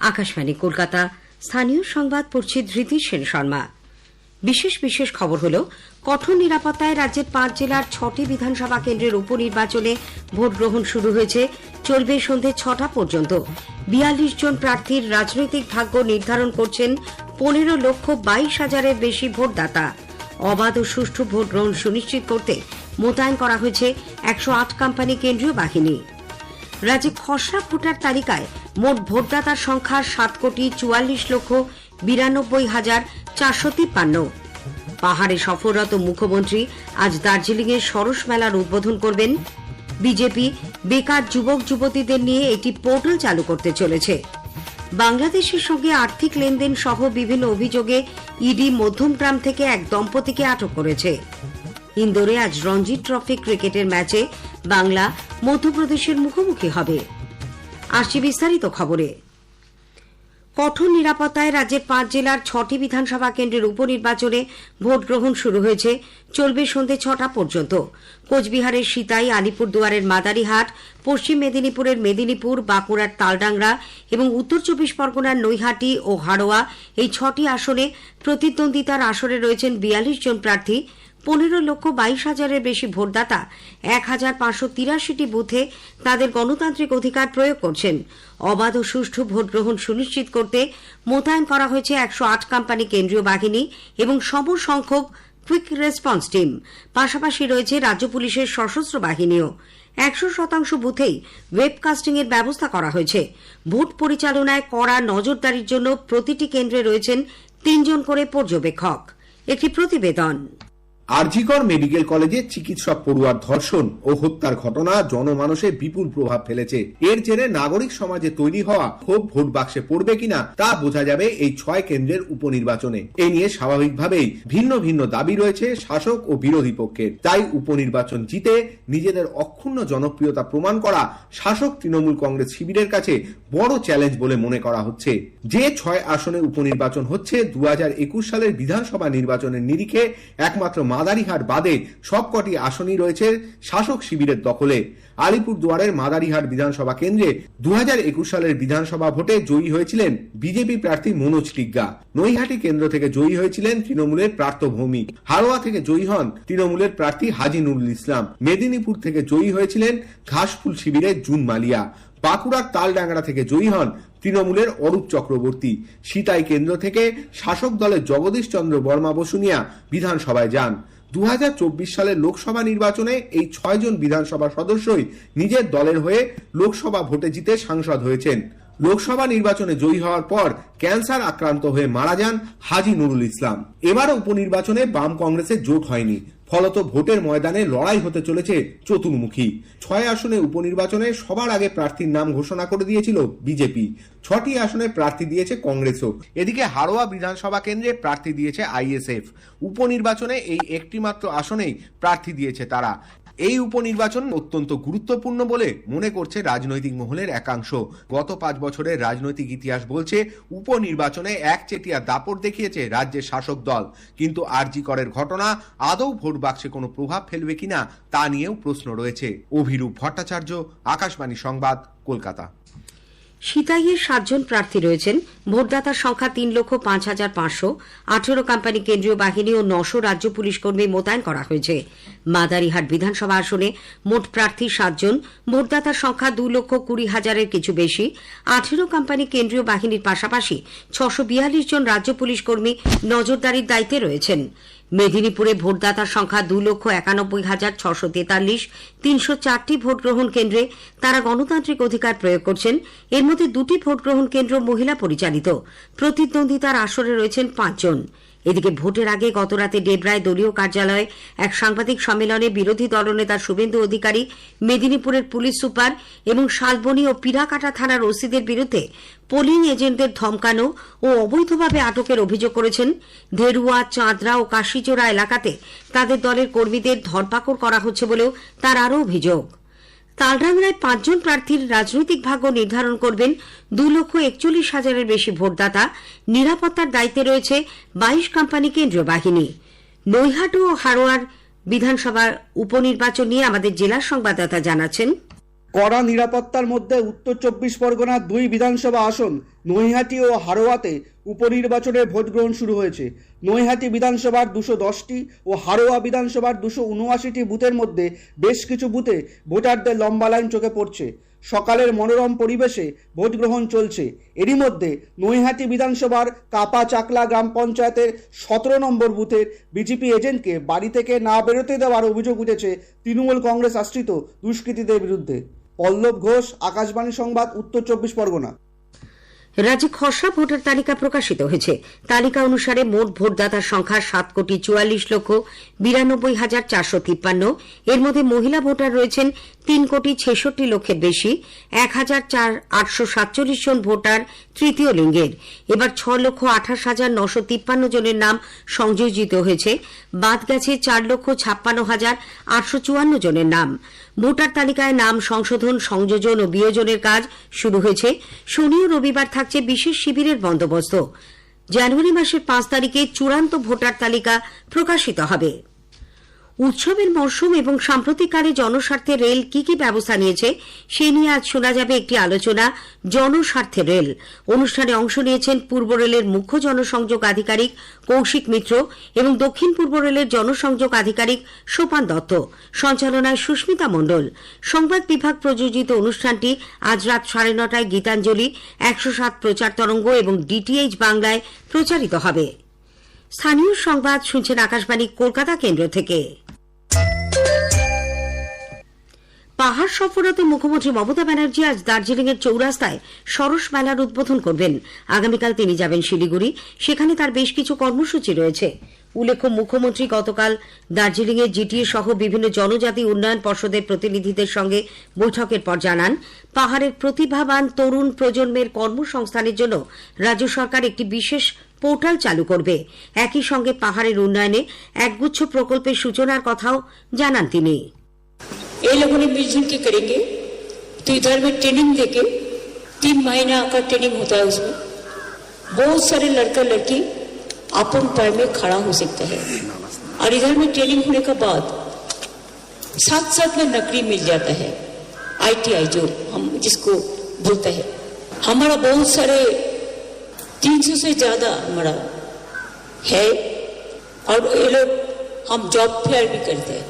আকাশবাণী কলকাতা। স্থানীয় সংবাদ পড়ছি ধৃতি সেন শর্মা। বিশেষ খবর হল, কঠোর নিরাপত্তায় রাজ্যের 5 জেলার 6টি বিধানসভা কেন্দ্রের উপনির্বাচনে ভোট গ্রহণ শুরু হয়েছে। চলবে সন্ধ্যে 6টা পর্যন্ত। 42 জন প্রার্থীর রাজনৈতিক ভাগ্য নির্ধারণ করছেন 15,22,000-এর বেশি ভোটদাতা। অবাধ ও সুষ্ঠু ভোট গ্রহণ সুনিশ্চিত করতে মোতায়েন করা হয়েছে 108 কোম্পানি কেন্দ্রীয় বাহিনী। রাজ্যে খসড়া ভোটার তালিকায় মোট ভোটদাতার সংখ্যা 7,44,92,453। পাহাড়ে সফররত মুখ্যমন্ত্রী আজ দার্জিলিংয়ের সরস মেলার উদ্বোধন করবেন। বিজেপি বেকার যুবক যুবতীদের নিয়ে একটি পোর্টাল চালু করতে চলেছে। বাংলাদেশের সঙ্গে আর্থিক লেনদেন সহ বিভিন্ন অভিযোগে ইডি মধ্যমগ্রাম থেকে এক দম্পতিকে আটক করেছে। ইন্দোরে আজ রঞ্জি ট্রফি ক্রিকেটের ম্যাচে বাংলা মধ্যপ্রদেশের মুখোমুখি হবে। আসছি বিস্তারিত খবরে। কঠোর নিরাপত্তায় রাজ্যের 5 জেলার 6টি বিধানসভা কেন্দ্রের উপনির্বাচনে ভোট গ্রহণ শুরু হয়েছে। চলবে সন্ধ্যে 6টা পর্যন্ত। কোচবিহারের সিতাই, আলিপুরদুয়ারের মাদারিহাট, পশ্চিম মেদিনীপুরের মেদিনীপুর, বাঁকুড়ার তালডাংরা এবং উত্তর 24 পরগনার নৈহাটি ও হাড়োয়া, এই 6টি আসনে প্রতিদ্বন্দ্বিতার আসরে রয়েছেন 42 জন প্রার্থী। 15,22,000-এর বেশি ভোটদাতা 1,583টি বুথে তাদের গণতান্ত্রিক অধিকার প্রয়োগ করছেন। অবাধ ও সুষ্ঠু ভোট গ্রহণ সুনিশ্চিত করতে মোতায়েন করা হয়েছে 108 কোম্পানি কেন্দ্রীয় বাহিনী এবং সমসংখ্যক কুইক রেসপন্স টিম। পাশাপাশি রয়েছে রাজ্য পুলিশের সশস্ত্র বাহিনীও। 100% বুথেই ওয়েবকাস্টিং এর ব্যবস্থা করা হয়েছে। ভোট পরিচালনায় কড়া নজরদারির জন্য প্রতিটি কেন্দ্রে রয়েছেন 3 জন করে পর্যবেক্ষক। একটি প্রতিবেদন। আরজিকর মেডিকেল কলেজে চিকিৎসক পড়ুয়ার ধর্ষণ ও হত্যার ঘটনা জনমানসে বিপুল প্রভাব ফেলেছে। এর জেরে নাগরিক সমাজে তৈরি হওয়া ক্ষোভ ভোট বাক্সে পড়বে কিনা তা বোঝা যাবে এই 6 কেন্দ্রের উপনির্বাচনে। এ নিয়ে স্বাভাবিকভাবেই ভিন্ন ভিন্ন দাবি রয়েছে শাসক ও বিরোধী পক্ষের। তাই উপনির্বাচন জিতে নিজেদের অক্ষুণ্ণ জনপ্রিয়তা প্রমাণ করা শাসক তৃণমূল কংগ্রেস শিবিরের কাছে বড় চ্যালেঞ্জ বলে মনে করা হচ্ছে। যে 6 আসনে উপনির্বাচন হচ্ছে 2021 সালের বিধানসভা নির্বাচনের নিরিখে একমাত্র মাদারিহাট বাদে সবকটি আসনই রয়েছে শাসক শিবিরের দখলে। আলিপুরদুয়ারের মাদারিহাট বিধানসভা কেন্দ্রে 2021 সালের বিধানসভা ভোটে জয়ী হয়েছিলেন বিজেপি প্রার্থী মনোজ টিগ্গা। নৈহাটি কেন্দ্র থেকে জয়ী হয়েছিলেন তৃণমূলের প্রার্থ ভৌমিক। হাড়োয়া থেকে জয়ী হন তৃণমূলের প্রার্থী হাজি নুরুল ইসলাম। মেদিনীপুর থেকে জয়ী হয়েছিলেন ঘাসফুল শিবিরের জুন মালিয়া। বাঁকুড়ার তালডাংরা থেকে জয়ী হন তৃণমূলের অরূপ চক্রবর্তী। সিতাই কেন্দ্র থেকে শাসক দলের জগদীশ চন্দ্র বর্মা বসুনিয়া বিধানসভায় যান। 2024 সালের লোকসভা নির্বাচনে এই 6 জন বিধানসভা সদস্যই নিজের দলের হয়ে লোকসভা ভোটে জিতে সাংসদ হয়েছেন। লোকসভা নির্বাচনে জয়ী হওয়ার পর ক্যান্সার আক্রান্ত হয়ে মারা যান হাজি নুরুল ইসলাম। এবারও উপনির্বাচনে বাম কংগ্রেসের জোট হয়নি। ফলত ভোটের ময়দানে লড়াই হতে চলেছে চতুর্মুখী। 6 আসনে উপনির্বাচনে সবার আগে প্রার্থীর নাম ঘোষণা করে দিয়েছিল বিজেপি। 6টি আসনে প্রার্থী দিয়েছে কংগ্রেসও। এদিকে হাড়োয়া বিধানসভা কেন্দ্রে প্রার্থী দিয়েছে আইএসএফ। উপনির্বাচনে এই একটি মাত্র আসনেই প্রার্থী দিয়েছে তারা। এই উপনির্বাচন অত্যন্ত গুরুত্বপূর্ণ বলে মনে করছে রাজনৈতিক মহলের একাংশ। গত 5 বছরের রাজনৈতিক ইতিহাস বলছে উপনির্বাচনে একচেটিয়া দাপট দেখিয়েছে রাজ্যের শাসক দল। কিন্তু আরজিকরের ঘটনা আদৌ ভোট বাক্সে কোনো প্রভাব ফেলবে কিনা তা নিয়েও প্রশ্ন রয়েছে। অভিরূপ ভট্টাচার্য, আকাশবাণী সংবাদ, কলকাতা। সিতাইয়ে 7 জন প্রার্থী রয়েছেন। ভোটদাতার সংখ্যা 3,05,500। 18 কোম্পানি কেন্দ্রীয় বাহিনী ও 900 রাজ্য পুলিশ কর্মী মোতায়েন করা হয়েছে। মাদারিহাট বিধানসভা আসনে মোট প্রার্থী 7 জন। ভোটদাতার সংখ্যা 2,20,000-এর কিছু বেশি। 18 কোম্পানি কেন্দ্রীয় বাহিনীর পাশাপাশি 642 জন রাজ্য পুলিশ কর্মী নজরদারির দায়িত্বে রয়েছেন। মেদিনীপুরে ভোটদাতার সংখ্যা 2,91,643। 304টি ভোট গ্রহণ কেন্দ্রে তারা গণতান্ত্রিক অধিকার প্রয়োগ করছেন। এর মধ্যে 2টি ভোট গ্রহণ কেন্দ্র মহিলা পরিচালিত। প্রতিদ্বন্দ্বিতার আসরে রয়েছেন 5 জন। এদিকে ভোটের আগে গতরাতে ডেবরায় দলীয় কার্যালয়ে এক সাংবাদিক সম্মেলনে বিরোধী দলনেতা শুভেন্দু অধিকারী মেদিনীপুরের পুলিশ সুপার এবং শালবনী ও পিরাকাটা থানার ওসিদের বিরুদ্ধে পোলিং এজেন্টদের ধমকানো ও অবৈধভাবে আটকের অভিযোগ করেছেন। ধেরুয়া, চাঁদরা ও কাশিজোড়া এলাকাতে তাদের দলের কর্মীদের ধরপাকড় করা হচ্ছে বলেও তার আরও অভিযোগ। তালডাংরায় 5 জন প্রার্থীর রাজনৈতিক ভাগ্য নির্ধারণ করবেন 2,41,000-এর বেশি ভোটদাতা। নিরাপত্তার দায়িত্বে রয়েছে 22 কোম্পানি কেন্দ্রীয় বাহিনী। নৈহাটি ও হাড়োয়ার বিধানসভার উপনির্বাচন নিয়ে আমাদের জেলার সংবাদদাতা জানাচ্ছেন। কড়া নিরাপত্তার মধ্যে উত্তর 24 পরগনার 2 বিধানসভা আসন নৈহাটি ও হারোয়াতে উপনির্বাচনের ভোট গ্রহণ শুরু হয়েছে। নৈহাটি বিধানসভার 210টি ও হারোয়া বিধানসভার 279টি বুথের মধ্যে বেশ কিছু বুথে ভোটারদের লম্বা লাইন চোখে পড়ছে। সকালের মনোরম পরিবেশে ভোট গ্রহণ চলছে। এরই মধ্যে নৈহাটি বিধানসভার কাপা চাকলা গ্রাম পঞ্চায়েতের 17 নম্বর বুথের বিজেপি এজেন্টকে বাড়ি থেকে না বেরোতে দেওয়ার অভিযোগ উঠেছে তৃণমূল কংগ্রেস আশ্রিত দুষ্কৃতীদের বিরুদ্ধে। পল্লব ঘোষ, আকাশবাণী সংবাদ, উত্তর 24 পরগনা। রাজ্যে খসড়া ভোটার তালিকা প্রকাশিত হয়েছে। তালিকা অনুসারে মোট ভোটদাতার সংখ্যা 7,44,92,453। এর মধ্যে মহিলা ভোটার রয়েছেন 3,66,00,000 বেশি। 1,847 জন ভোটার তৃতীয় লিঙ্গের। এবার 6,28,953 জনের নাম সংযোজিত হয়েছে। বাদ গেছে 4,56,854 জনের নাম। ভোটার তালিকায় নাম সংশোধন, সংযোজন ও বিয়োজনের কাজ শুরু হয়েছে। শনি ও রবিবার থাকছে বিশেষ শিবিরের বন্দোবস্ত। জানুয়ারি মাসের 5 তারিখে চূড়ান্ত ভোটার তালিকা প্রকাশিত হবে। উৎসবের মরশুম এবং সাম্প্রতিককালে জনস্বার্থে রেল কি কি ব্যবস্থা নিয়েছে সে নিয়ে আজ শোনা যাবে একটি আলোচনা, জনস্বার্থে রেল। অনুষ্ঠানে অংশ নিয়েছেন পূর্ব রেলের মুখ্য জনসংযোগ আধিকারিক কৌশিক মিত্র এবং দক্ষিণ পূর্ব রেলের জনসংযোগ আধিকারিক সোপান দত্ত। সঞ্চালনায় সুস্মিতা মণ্ডল। সংবাদ বিভাগ প্রযোজিত অনুষ্ঠানটি আজ রাত 9:30টায় গীতাঞ্জলি, 107 প্রচার তরঙ্গ এবং ডিটিএইচ বাংলায় প্রচারিত হবে। স্থানীয় সংবাদ শুনছেন আকাশবাণী কলকাতা কেন্দ্র থেকে। পাহাড় সফররত মুখ্যমন্ত্রী মমতা ব্যানার্জি আজ দার্জিলিংয়ের চৌরাস্তায় সরস মেলার উদ্বোধন করবেন। আগামীকাল তিনি যাবেন শিলিগুড়ি। সেখানে তার বেশ কিছু কর্মসূচি রয়েছে। উল্লেখ্য, মুখ্যমন্ত্রী গতকাল দার্জিলিংয়ে জিটিএ সহ বিভিন্ন জনজাতি উন্নয়ন পর্ষদের প্রতিনিধিদের সঙ্গে বৈঠকের পর জানান, পাহাড়ের প্রতিভাবান তরুণ প্রজন্মের কর্মসংস্থানের জন্য রাজ্য সরকার একটি বিশেষ পোর্টাল চালু করবে। একই সঙ্গে পাহাড়ের উন্নয়নে একগুচ্ছ প্রকল্পের সূচনার কথাও জানান তিনি। ये लोगों ने मिलजुल के करेंगे तो इधर में ट्रेनिंग देके 3 महीना का ट्रेनिंग होता है। उसमें बहुत सारे लड़का लड़की अपन पैर में खड़ा हो सकता है। और इधर में ट्रेनिंग होने के बाद साथ साथ में नौकरी मिल जाता है। ITI जो हम जिसको बोलते हैं, हमारा बहुत सारे 300 से ज्यादा हमारा है। और ये लोग हम जॉब फेयर भी करते हैं।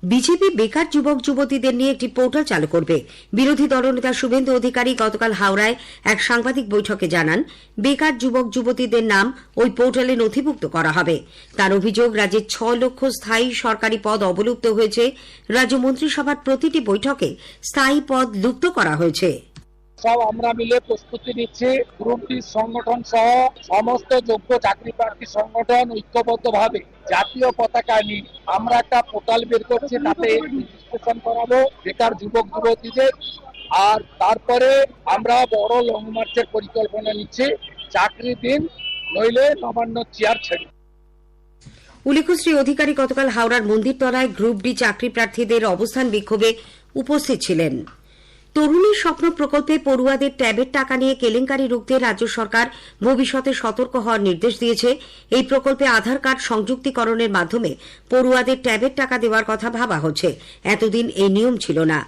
বিজেপি বেকার যুবক যুবতীদের নিয়ে একটি পোর্টাল চালু করবে। বিরোধী দলনেতা শুভেন্দু অধিকারী গতকাল হাওড়ায় এক সাংবাদিক বৈঠকে জানান, বেকার যুবক যুবতীদের নাম ওই পোর্টালে নথিভুক্ত করা হবে। তার অভিযোগ, রাজ্যে 6 লক্ষ স্থায়ী সরকারি পদ অবলুপ্ত হয়েছে। রাজ্য মন্ত্রিসভার প্রতিটি বৈঠকে স্থায়ী পদ লুপ্ত করা হয়েছে। সব আমরা মিলে প্রস্তুতি নিচ্ছি। গ্রুপটি সংগঠন সহ সমস্ত যোগ্য চাকরি প্রার্থী সংগঠন ঐক্যবদ্ধভাবে জাতীয় পতাকা নিয়ে আমরা একটা পোর্টাল বের করছি। তাতে রেজিস্ট্রেশন করাবো বেকার যুবক যুবতীদের। আর তারপরে আমরা বড় লং মার্চের পরিকল্পনা নিচ্ছি। চাকরি দিন, নইলে নবান্ন চেয়ার ছেড়ে। উল্লেখ্য, শ্রী অধিকারী গতকাল হাওড়ার মন্দিরতলায় গ্রুপ ডি চাকরি প্রার্থীদের অবস্থান বিক্ষোভে উপস্থিত ছিলেন। তরুণীর স্বপ্ন প্রকল্পে পড়ুয়াদের ট্যাবের টাকা নিয়ে কেলেঙ্কারি রুখতে রাজ্য সরকার ভবিষ্যতে সতর্ক হওয়ার নির্দেশ দিয়েছে। এই প্রকল্পে আধার কার্ড সংযুক্তিকরণের মাধ্যমে পড়ুয়াদের ট্যাবের টাকা দেওয়ার কথা ভাবা হচ্ছে। এতদিন এই নিয়ম ছিল না।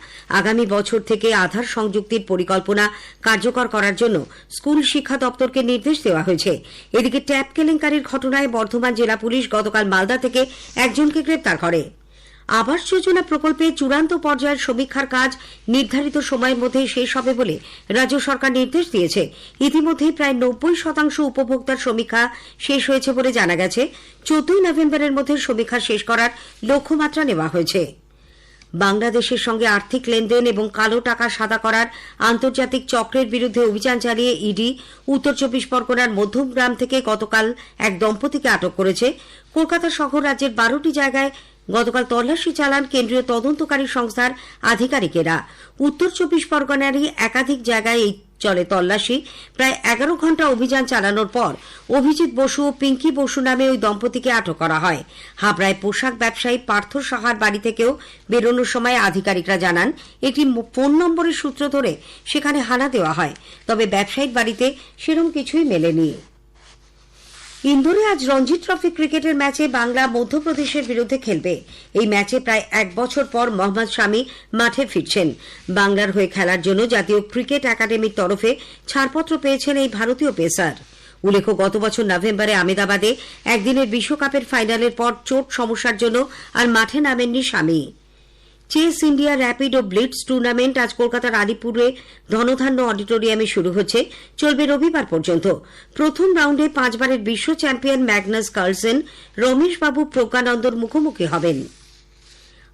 আগামী বছর থেকে আধার সংযুক্তির পরিকল্পনা কার্যকর করার জন্য স্কুল শিক্ষা দপ্তরকে নির্দেশ দেওয়া হয়েছে। এদিকে ট্যাব কেলেঙ্কারির ঘটনায় বর্ধমান জেলা পুলিশ গতকাল মালদা থেকে একজনকে গ্রেপ্তার করে। আবাস যোজনা প্রকল্পে চূড়ান্ত পর্যায়ের সমীক্ষার কাজ নির্ধারিত সময়ের মধ্যে শেষ হবে বলে রাজ্য সরকার নির্দেশ দিয়েছে। ইতিমধ্যেই প্রায় 90% উপভোক্তার সমীক্ষা শেষ হয়েছে বলে জানা গেছে। 14 নভেম্বরের মধ্যে সমীক্ষা শেষ করার লক্ষ্যমাত্রা নেওয়া হয়েছে। বাংলাদেশের সঙ্গে আর্থিক লেনদেন এবং কালো টাকা সাদা করার আন্তর্জাতিক চক্রের বিরুদ্ধে অভিযান চালিয়ে ইডি উত্তর 24 পরগনার মধ্যমগ্রাম থেকে গতকাল এক দম্পতিকে আটক করেছে। কলকাতা সহ রাজ্যের 12টি জায়গায় গতকাল তল্লাশি চালান কেন্দ্রীয় তদন্তকারী সংস্থার আধিকারিকেরা। উত্তর 24 পরগনারই একাধিক জায়গায় এই চলে তল্লাশি। প্রায় 11 ঘণ্টা অভিযান চালানোর পর অভিজিৎ বসু ও পিঙ্কি বসু নামে ওই দম্পতিকে আটক করা হয়। হাবড়ায় পোশাক ব্যবসায়ী পার্থ সাহার বাড়ি থেকেও বেরোনোর সময় আধিকারিকরা জানান, একটি ফোন নম্বরের সূত্র ধরে সেখানে হানা দেওয়া হয়। তবে ব্যবসায়ীর বাড়িতে সেরকম কিছুই মেলেনি। ইন্দোরে আজ রঞ্জি ট্রফি ক্রিকেটের ম্যাচে বাংলা মধ্যপ্রদেশের বিরুদ্ধে খেলবে। এই ম্যাচে প্রায় 1 বছর পর মোহাম্মদ শামি মাঠে ফিরছেন। বাংলার হয়ে খেলার জন্য জাতীয় ক্রিকেট একাডেমির তরফে ছাড়পত্র পেয়েছেন এই ভারতীয় পেসার। উল্লেখ্য, গত বছর নভেম্বরে আহমেদাবাদে একদিনের বিশ্বকাপের ফাইনালের পর চোট সমস্যার জন্য আর মাঠে নামেননি শামি। চেস ইন্ডিয়া র্যাপিড ও ব্লিটস টুর্নামেন্ট আজ কলকাতার আলিপুরে ধনধান্য অডিটোরিয়ামে শুরু হচ্ছে, চলবে রবিবার পর্যন্ত। প্রথম রাউন্ডে 5 বারের বিশ্ব চ্যাম্পিয়ন ম্যাগনাস কার্লসেন রমেশবাবু প্রজ্ঞানন্দর মুখোমুখি হবেন।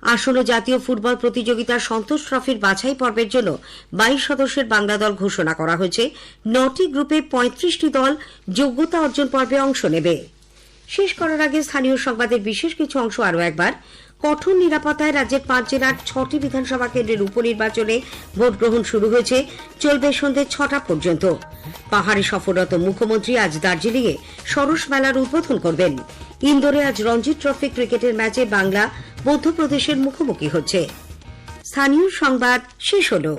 আসন্ন জাতীয় ফুটবল প্রতিযোগিতার সন্তোষ ট্রফির বাছাই পর্বের জন্য 22 সদস্যের বাংলা দল ঘোষণা করা হয়েছে। 9টি গ্রুপে 35টি দল যোগ্যতা অর্জন পর্বে অংশ নেবে। শেষ করার আগে স্থানীয় সংবাদের বিশেষ কিছু অংশ আরও একবার। কঠোর নিরাপত্তায় রাজ্যের 5 জেলার 6টি বিধানসভা কেন্দ্রের উপনির্বাচনে ভোট গ্রহণ শুরু হয়েছে, চলবে সন্ধ্যে 6টা পর্যন্ত। পাহাড়ে সফররত মুখ্যমন্ত্রী আজ দার্জিলিংয়ে সরস মেলার উদ্বোধন করবেন। ইন্দোরে আজ রঞ্জি ট্রফি ক্রিকেটের ম্যাচে বাংলা মধ্যপ্রদেশের মুখোমুখি হচ্ছে। স্থানীয় সংবাদ শেষ হলো।